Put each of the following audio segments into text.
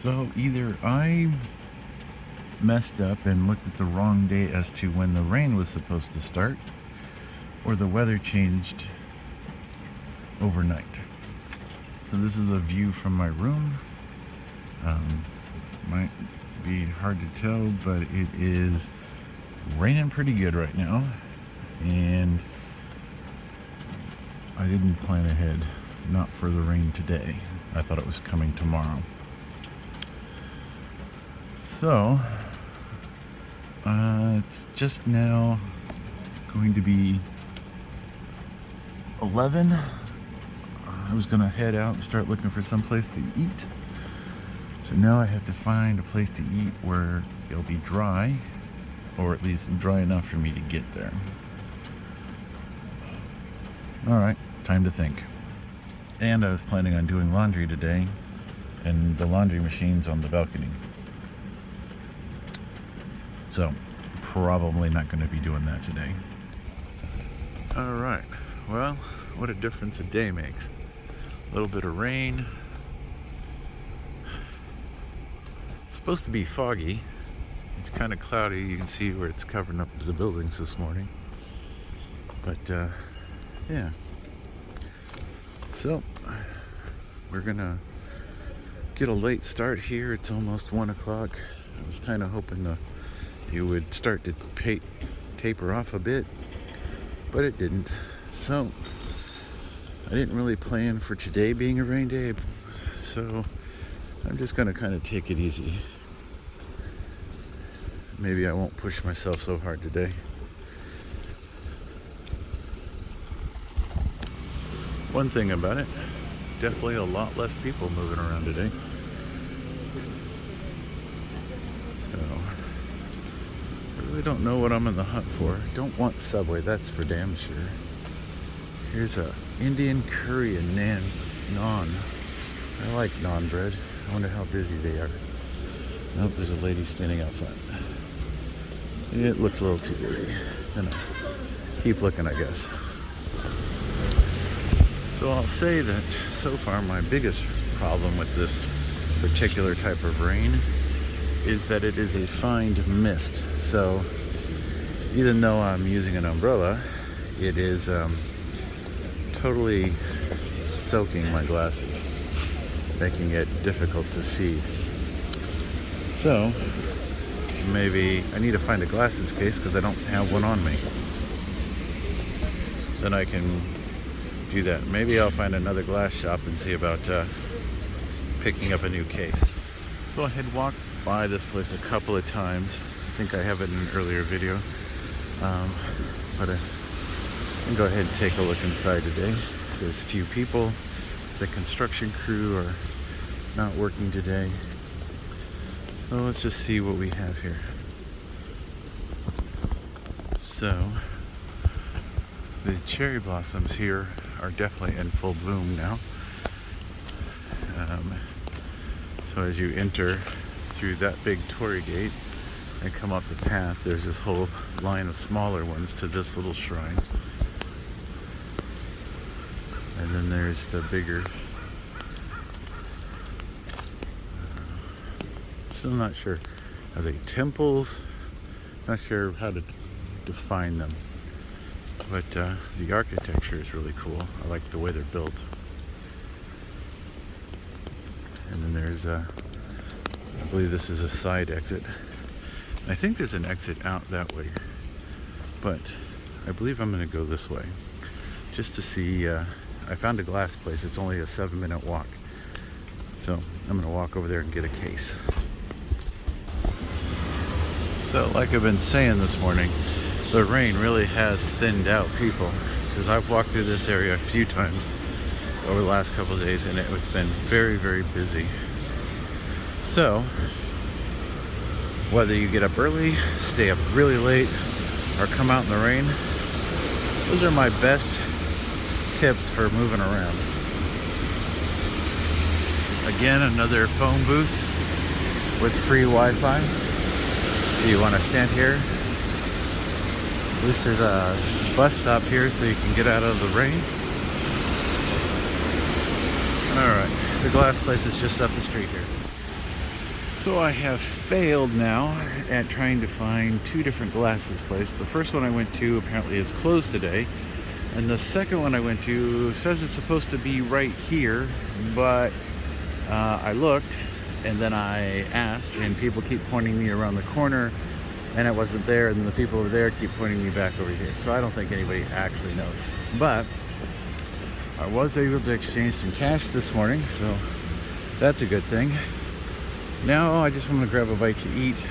So either I messed up and looked at the wrong day as to when the rain was supposed to start, or the weather changed overnight. So this is a view from my room. Might be hard to tell, but it is raining pretty good right now, and I didn't plan ahead, not for the rain today. I thought it was coming tomorrow. So it's just now going to be 11. I was gonna head out and start looking for some place to eat. So now I have to find a place to eat where it'll be dry, or at least dry enough for me to get there. All right, time to think. And I was planning on doing laundry today, and the laundry machine's on the balcony. So probably not going to be doing that today. All right, well, what a difference a day makes. A little bit of rain. It's supposed to be foggy. It's kind of cloudy. You can see where it's covering up the buildings this morning. But yeah. So we're gonna get a late start here. It's almost 1 o'clock. I was kind of hoping it would start to taper off a bit, but it didn't. So I didn't really plan for today being a rain day, so I'm just gonna kind of take it easy. Maybe I won't push myself so hard today. One thing about it, definitely a lot less people moving around today. So I really don't know what I'm in the hunt for. Don't want Subway, that's for damn sure. Here's a Indian curry and naan. I like naan bread. I wonder how busy they are. Nope, there's a lady standing out front. It looks a little too busy. Keep looking, I guess. So I'll say that so far my biggest problem with this particular type of rain is that it is a fine mist. So even though I'm using an umbrella, it is totally soaking my glasses, making it difficult to see. So maybe I need to find a glasses case because I don't have one on me. Then I can do that. Maybe I'll find another glass shop and see about picking up a new case. So I had walked by this place a couple of times. I think I have it in an earlier video. But I can go ahead and take a look inside today. There's a few people. The construction crew are not working today. So let's just see what we have here. So the cherry blossoms here are definitely in full bloom now. So as you enter through that big torii gate and come up the path, there's this whole line of smaller ones to this little shrine. And then there's the bigger. Still not sure. Are they temples? Not sure how to define them. But the architecture is really cool. I like the way they're built. And then there's I believe this is a side exit. I think there's an exit out that way. But I believe I'm going to go this way. Just to see, I found a glass place. It's only a 7-minute walk. So I'm going to walk over there and get a case. So like I've been saying this morning, the rain really has thinned out people, because I've walked through this area a few times over the last couple of days and it's been very, very busy. So whether you get up early, stay up really late, or come out in the rain, those are my best tips for moving around. Again, another phone booth with free Wi-Fi. Do you want to stand here? At least there's a bus stop here so you can get out of the rain. Alright, the glass place is just up the street here. So I have failed now at trying to find two different glasses places. The first one I went to apparently is closed today, and the second one I went to says it's supposed to be right here, but I looked and then I asked, and people keep pointing me around the corner, and it wasn't there, and then the people over there keep pointing me back over here. So I don't think anybody actually knows. But I was able to exchange some cash this morning, so that's a good thing. Now I just want to grab a bite to eat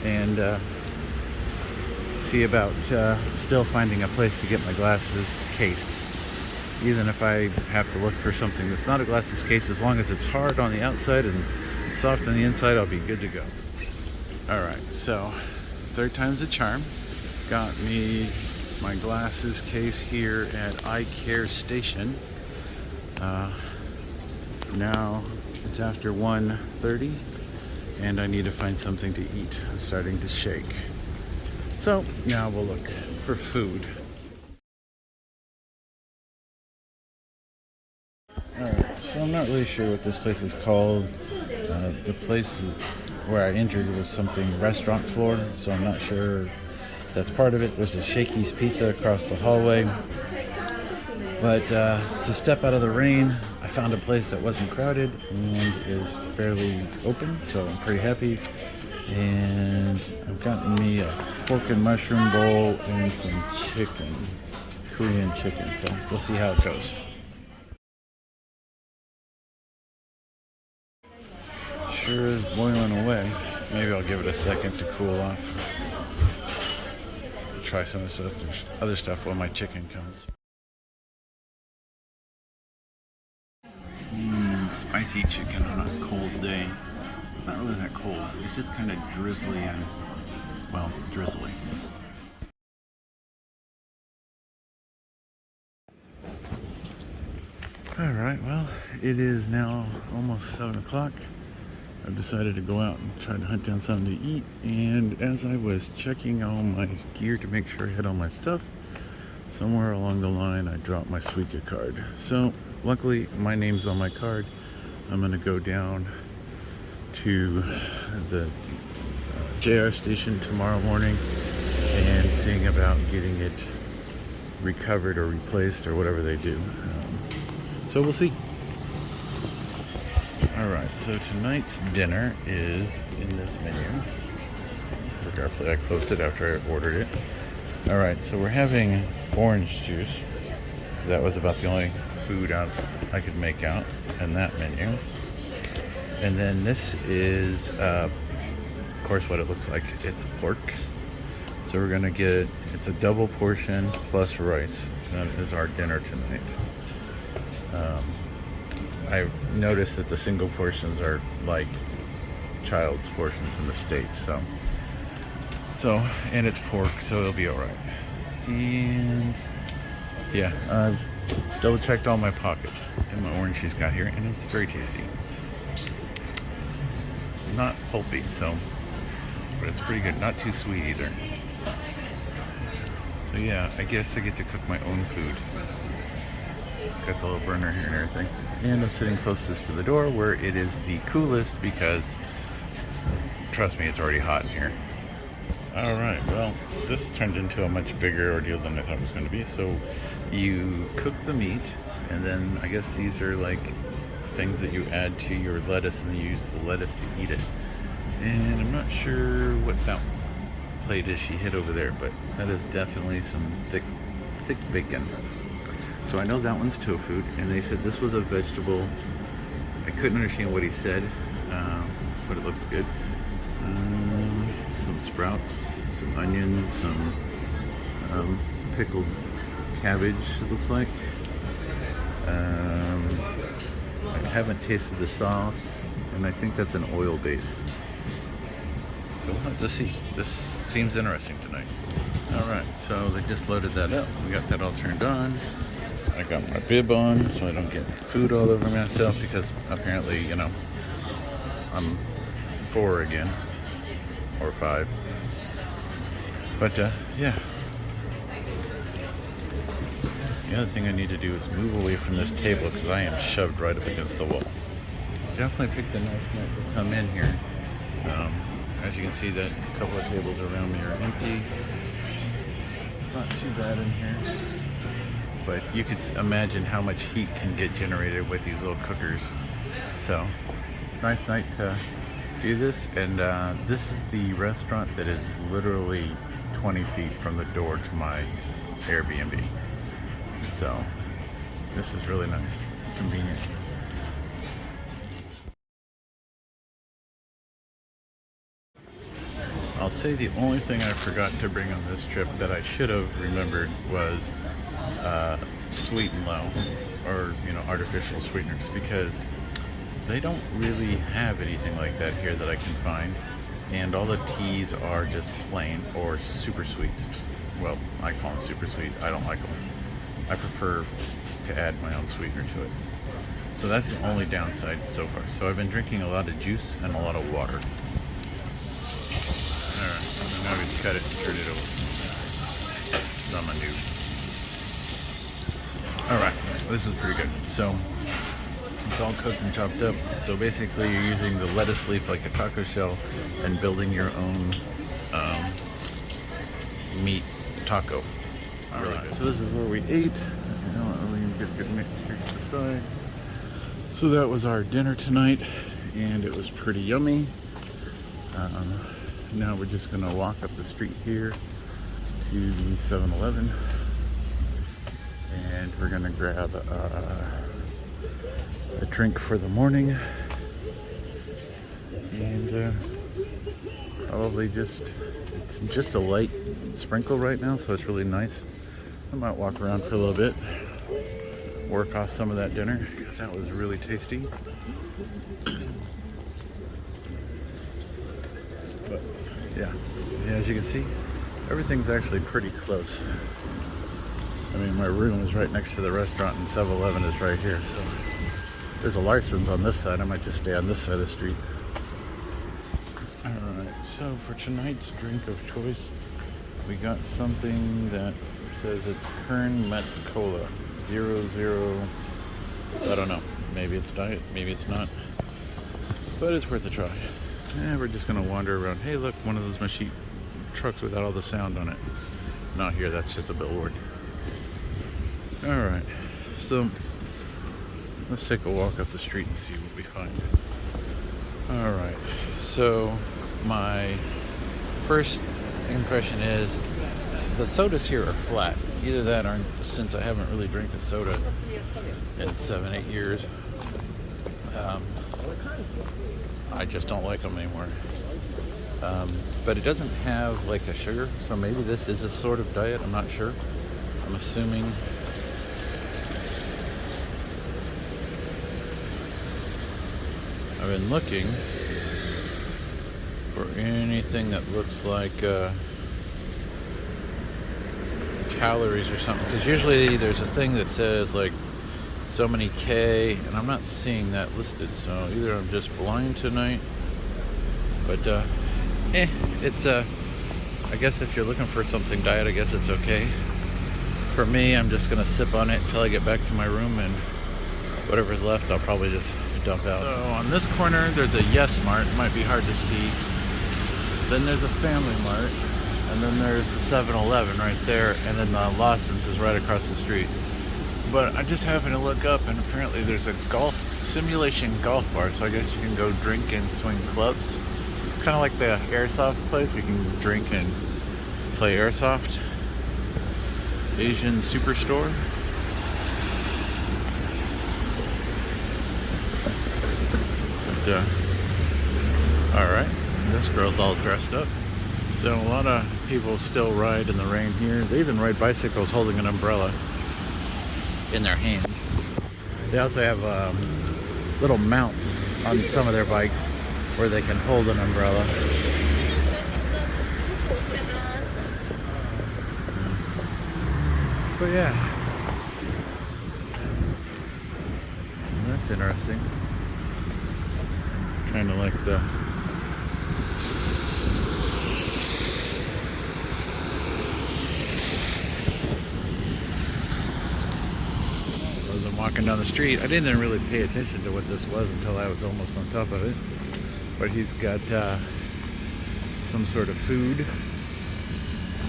and see about still finding a place to get my glasses case. Even if I have to look for something that's not a glasses case, as long as it's hard on the outside and soft on the inside, I'll be good to go. Alright, so third time's a charm. Got me my glasses case here at Eye Care Station. Now it's after 1:30 and I need to find something to eat. I'm starting to shake. So now we'll look for food. Alright, so I'm not really sure what this place is called. The place where I entered was something restaurant floor, so I'm not sure that's part of it. There's a Shakey's Pizza across the hallway. But to step out of the rain, I found a place that wasn't crowded and is fairly open, so I'm pretty happy. And I've gotten me a pork and mushroom bowl and some chicken, Korean chicken, so we'll see how it goes. Sure is boiling away. Maybe I'll give it a second to cool off. Try some of this other stuff while my chicken comes. Spicy chicken on a cold day. It's not really that cold. It's just kind of drizzly and, well, drizzly. Alright, well, it is now almost 7 o'clock. I've decided to go out and try to hunt down something to eat, and as I was checking all my gear to make sure I had all my stuff, somewhere along the line I dropped my Suica card. So luckily my name's on my card. I'm going to go down to the JR station tomorrow morning and seeing about getting it recovered or replaced or whatever they do. So we'll see. Alright, so tonight's dinner is in this menu. Regardless, I closed it after I ordered it. Alright, so we're having orange juice, because that was about the only food I could make out in that menu. And then this is, of course, what it looks like. It's pork. So we're going to get, it's a double portion plus rice. That is our dinner tonight. I've noticed that the single portions are like child's portions in the States, so and it's pork, so it'll be all right. And yeah, I've double checked all my pockets and my orange she's got here, and it's very tasty. Not pulpy, so, but it's pretty good. Not too sweet either. So yeah, I guess I get to cook my own food. Got the little burner here and everything. And I'm sitting closest to the door where it is the coolest because, trust me, it's already hot in here. Alright, well, this turned into a much bigger ordeal than I thought it was going to be. So you cook the meat, and then I guess these are like things that you add to your lettuce, and you use the lettuce to eat it. And I'm not sure what that plate is she hid over there, but that is definitely some thick bacon. So I know that one's tofu, and they said this was a vegetable. I couldn't understand what he said, but it looks good. Some sprouts, some onions, some pickled cabbage, it looks like. I haven't tasted the sauce, and I think that's an oil base. So we'll have to see. This seems interesting tonight. Alright, so they just loaded that up. We got that all turned on. I got my bib on so I don't get food all over myself, because apparently, you know, I'm 4 again, or 5. But yeah. The other thing I need to do is move away from this table because I am shoved right up against the wall. definitely picked a nice night to come in here. As you can see, that a couple of tables around me are empty. Not too bad in here. But you could imagine how much heat can get generated with these little cookers. So, nice night to do this. And this is the restaurant that is literally 20 feet from the door to my Airbnb. So, this is really nice, convenient. I'll say the only thing I forgot to bring on this trip that I should have remembered was sweet and low, or artificial sweeteners, because they don't really have anything like that here that I can find, and all the teas are just plain or super sweet. Well, I call them super sweet. I don't like them. I prefer to add my own sweetener to it. So that's the only downside so far. So I've been drinking a lot of juice and a lot of water. Alright, so now we cut it and turn it over. Alright, this is pretty good. So it's all cooked and chopped up. So basically you're using the lettuce leaf like a taco shell and building your own meat taco. Really good. So this is where we ate. We can get here to the side. So that was our dinner tonight, and it was pretty yummy. Now we're just gonna walk up the street here to the 7-Eleven, and we're gonna grab a drink for the morning, and probably it's just a light sprinkle right now, so it's really nice. I might walk around for a little bit, work off some of that dinner, because that was really tasty. But yeah, as you can see, everything's actually pretty close. I mean, my room is right next to the restaurant, and 7-Eleven is right here, so there's a Larson's on this side. I might just stay on this side of the street. Alright, so for tonight's drink of choice, we got something that says it's Kern Metz Cola 00. I don't know. Maybe it's diet, maybe it's not. But it's worth a try. And we're just gonna wander around. Hey, look, one of those machine trucks without all the sound on it. Not here, that's just a billboard. Alright, so let's take a walk up the street and see what we find. Alright, so my first impression is the sodas here are flat. Either that, or since I haven't really drank a soda in 7-8 years, I just don't like them anymore. But it doesn't have like a sugar, so maybe this is a sort of diet. I'm not sure. I'm assuming. I've been looking for anything that looks like calories or something, because usually there's a thing that says like so many K, and I'm not seeing that listed, so either I'm just blind tonight, but it's I guess if you're looking for something diet, I guess it's okay. For me, I'm just gonna sip on it until I get back to my room, and whatever's left I'll probably just dump out. So on this corner there's a Yes Mart. It might be hard to see. Then there's a Family Mart, and then there's the 7-Eleven right there, and then the Lawson's is right across the street. But I just happened to look up, and apparently there's a simulation golf bar, so I guess you can go drink and swing clubs. Kind of like the airsoft place, we can drink and play airsoft. Asian Superstore. Alright, this girl's all dressed up. So a lot of people still ride in the rain here. They even ride bicycles holding an umbrella in their hand. They also have little mounts on some of their bikes where they can hold an umbrella. But yeah, that's interesting. Kind of like the As I'm walking down the street, I didn't really pay attention to what this was until I was almost on top of it. But he's got some sort of food.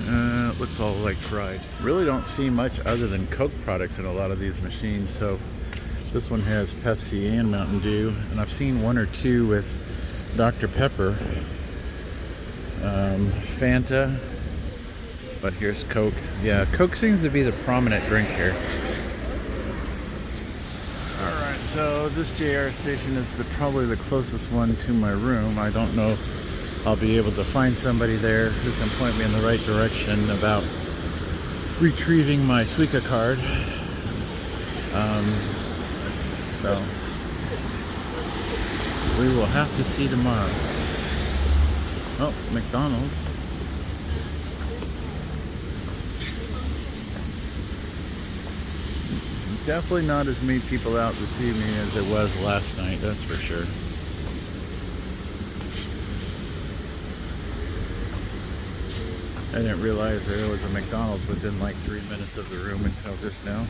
It looks all like fried. Really don't see much other than Coke products in a lot of these machines. So this one has Pepsi and Mountain Dew, and I've seen one or two with Dr. Pepper, Fanta, but here's Coke. Yeah, Coke seems to be the prominent drink here. Alright, so this JR station is probably the closest one to my room. I don't know if I'll be able to find somebody there who can point me in the right direction about retrieving my Suica card. So we will have to see tomorrow. Oh, McDonald's. Definitely not as many people out this evening as there was last night, that's for sure. I didn't realize there was a McDonald's within like 3 minutes of the room until just now.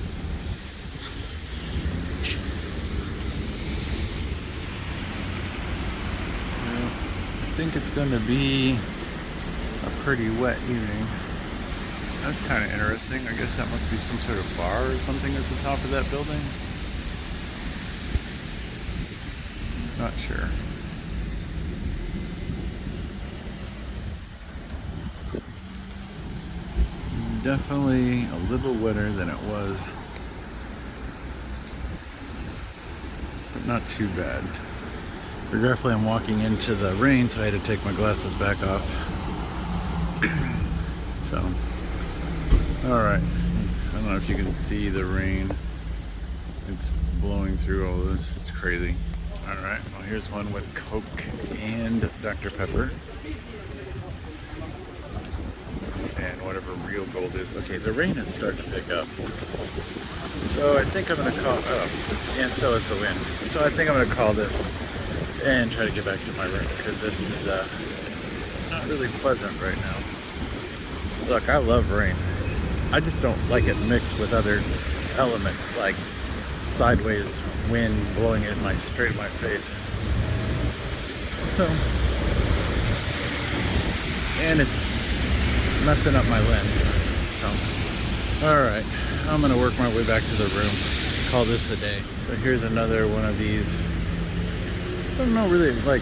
I think it's going to be a pretty wet evening. That's kind of interesting. I guess that must be some sort of bar or something at the top of that building. Not sure. Definitely a little wetter than it was, but not too bad. Regretfully, I'm walking into the rain, so I had to take my glasses back off. So, alright. I don't know if you can see the rain. It's blowing through all this. It's crazy. Alright, well, here's one with Coke and Dr. Pepper. And whatever real gold is. Okay, the rain is starting to pick up. So I think I'm going to call... Oh, and so is the wind. So I think I'm going to call this and try to get back to my room, because this is not really pleasant right now. Look, I love rain. I just don't like it mixed with other elements, like sideways wind blowing it straight in my face. So, and it's messing up my lens. So, alright, I'm going to work my way back to the room. Call this a day. So here's another one of these, I don't know, really like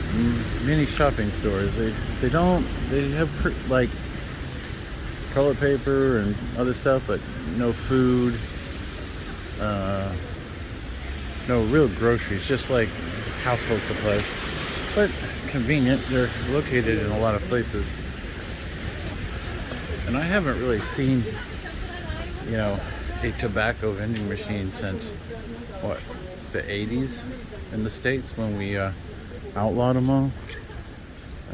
mini shopping stores. They have like toilet paper and other stuff, but no food, no real groceries, just like household supplies. But convenient. They're located in a lot of places. And I haven't really seen, you know, a tobacco vending machine since, what, the 80s in the States, when we outlawed them all.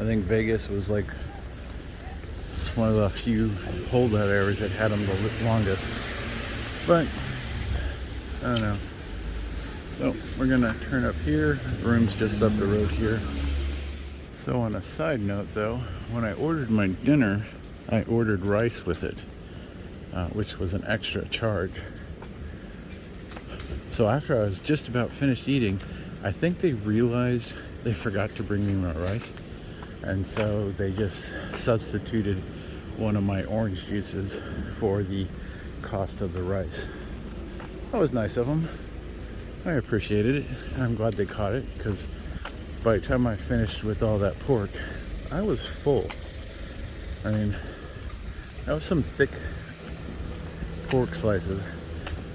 I think Vegas was like one of the few holdout areas that had them the longest. But, I don't know. So, we're gonna turn up here. The room's just up the road here. So, on a side note though, when I ordered my dinner, I ordered rice with it, which was an extra charge. So after I was just about finished eating, I think they realized they forgot to bring me my rice. And so they just substituted one of my orange juices for the cost of the rice. That was nice of them. I appreciated it. I'm glad they caught it, because by the time I finished with all that pork, I was full. I mean, that was some thick pork slices.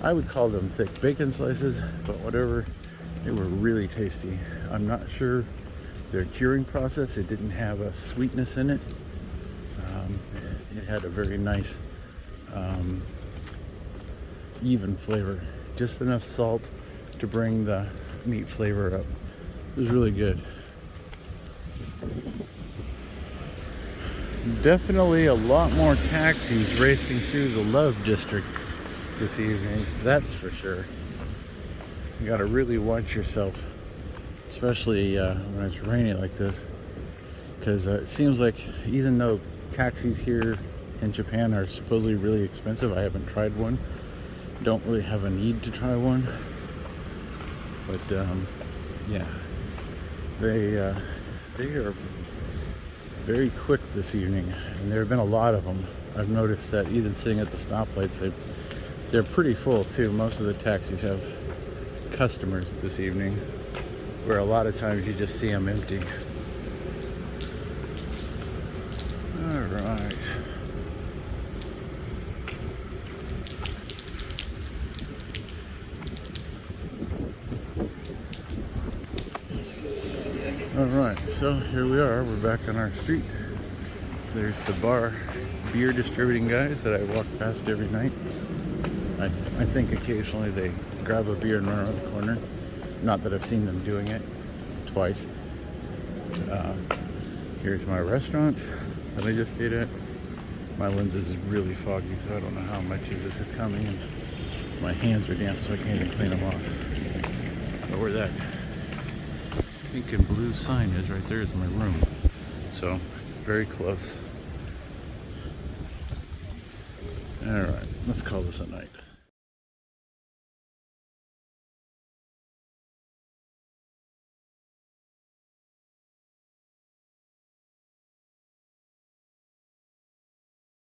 I would call them thick bacon slices, but whatever, they were really tasty. I'm not sure their curing process, it didn't have a sweetness in it. It had a very nice, even flavor. Just enough salt to bring the meat flavor up. It was really good. Definitely a lot more taxis racing through the Love District this evening, that's for sure. You gotta really watch yourself, especially when it's raining like this, because it seems like, even though taxis here in Japan are supposedly really expensive, I haven't tried one, don't really have a need to try one. But yeah, they are very quick this evening, and there have been a lot of them. I've noticed that even sitting at the stoplights, they're pretty full too. Most of the taxis have customers this evening, where a lot of times you just see them empty. All right. All right, so here we are. We're back on our street. There's the bar beer distributing guys that I walk past every night. I think occasionally they grab a beer and run around the corner. Not that I've seen them doing it twice. Here's my restaurant that I just ate at. My lens is really foggy, so I don't know how much of this is coming. And my hands are damp, so I can't even clean them off. But where that pink and blue sign is right there is my room. So, very close. All right, let's call this a night.